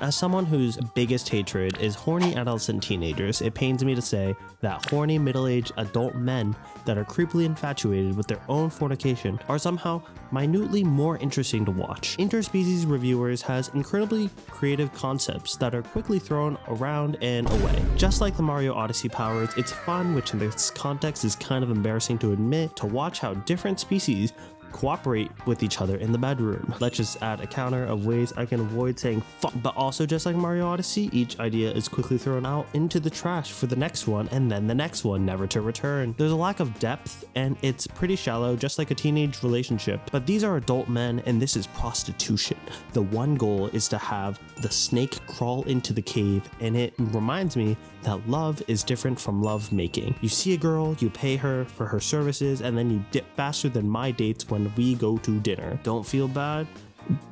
As someone whose biggest hatred is horny adolescent teenagers, it pains me to say that horny middle-aged adult men that are creepily infatuated with their own fornication are somehow minutely more interesting to watch. Interspecies Reviewers has incredibly creative concepts that are quickly thrown around and away. Just like the Mario Odyssey powers, it's fun, which in this context is kind of embarrassing to admit, to watch how different species cooperate with each other in the bedroom. Let's just add a counter of ways I can avoid saying fuck. But also, just like Mario Odyssey, each idea is quickly thrown out into the trash for the next one, and then the next one, never to return. There's a lack of depth, and it's pretty shallow, just like a teenage relationship. But these are adult men, and this is prostitution. The one goal is to have the snake crawl into the cave, and it reminds me that love is different from love making. You see a girl, you pay her for her services, and then you dip faster than my dates when we go to dinner. Don't feel bad.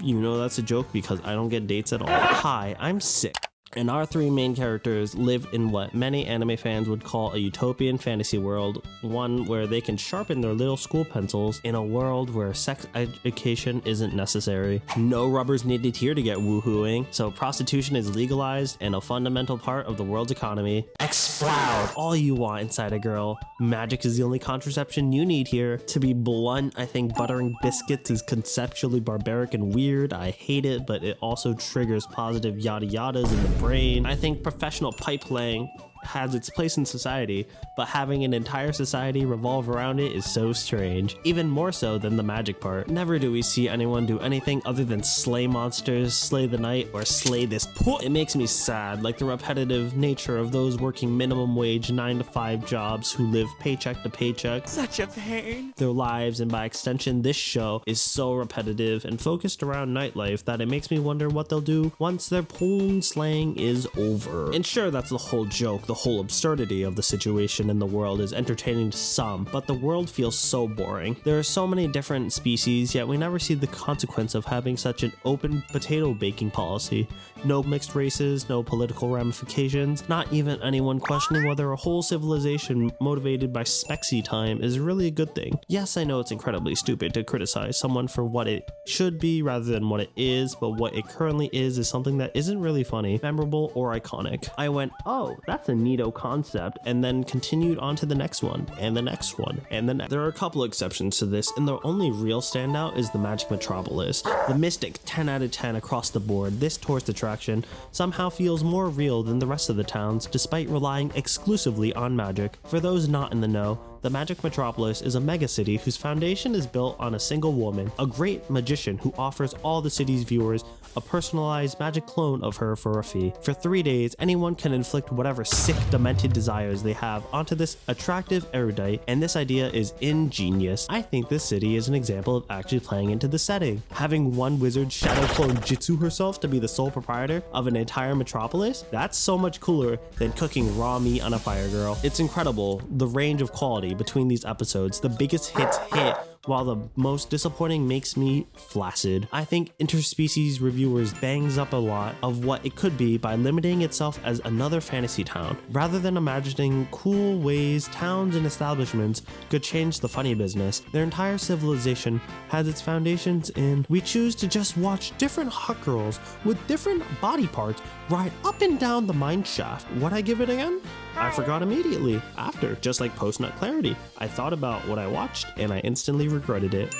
You know that's a joke because I don't get dates at all. Hi, I'm sick. And our three main characters live in what many anime fans would call a utopian fantasy world, one where they can sharpen their little school pencils in a world where sex education isn't necessary. No rubbers needed here to get woohooing, so prostitution is legalized and a fundamental part of the world's economy. Explode all you want inside a girl. Magic is the only contraception you need here. To be blunt, I think buttering biscuits is conceptually barbaric and weird. I hate it, but it also triggers positive yada yadas in the brain. I think professional pipe laying has its place in society, but having an entire society revolve around it is so strange, even more so than the magic part. Never do we see anyone do anything other than slay monsters, slay the night, or slay this put. It makes me sad, like the repetitive nature of those working minimum wage 9-to-5 jobs who live paycheck to paycheck. Such a pain. Their lives, and by extension this show, is so repetitive and focused around nightlife that it makes me wonder what they'll do once their porn slaying is over. And sure, that's the whole joke. The whole absurdity of the situation in the world is entertaining to some, but the world feels so boring. There are so many different species, yet we never see the consequence of having such an open potato baking policy. No mixed races, no political ramifications, not even anyone questioning whether a whole civilization motivated by spexy time is really a good thing. Yes, I know it's incredibly stupid to criticize someone for what it should be rather than what it is, but what it currently is something that isn't really funny, memorable, or iconic. I went, oh, that's a neato concept, and then continued on to the next one, and the next one, and the next. There are a couple exceptions to this, and the only real standout is the Magic Metropolis. The mystic 10 out of 10 across the board, this tourist attraction somehow feels more real than the rest of the towns, despite relying exclusively on magic. For those not in the know, the Magic Metropolis is a megacity whose foundation is built on a single woman, a great magician who offers all the city's viewers a personalized magic clone of her for a fee. For 3 days, anyone can inflict whatever sick, demented desires they have onto this attractive erudite, and this idea is ingenious. I think this city is an example of actually playing into the setting. Having one wizard shadow clone Jitsu herself to be the sole proprietor of an entire metropolis, that's so much cooler than cooking raw meat on a fire, girl. It's incredible, the range of quality between these episodes. The biggest hits hit, while the most disappointing makes me flaccid. I think Interspecies Reviewers bangs up a lot of what it could be by limiting itself as another fantasy town, rather than imagining cool ways towns and establishments could change the funny business. Their entire civilization has its foundations in we choose to just watch different hot girls with different body parts ride up and down the mine shaft. What'd I give it again? I forgot immediately after, just like Post-Nut Clarity. I thought about what I watched and I instantly regretted it.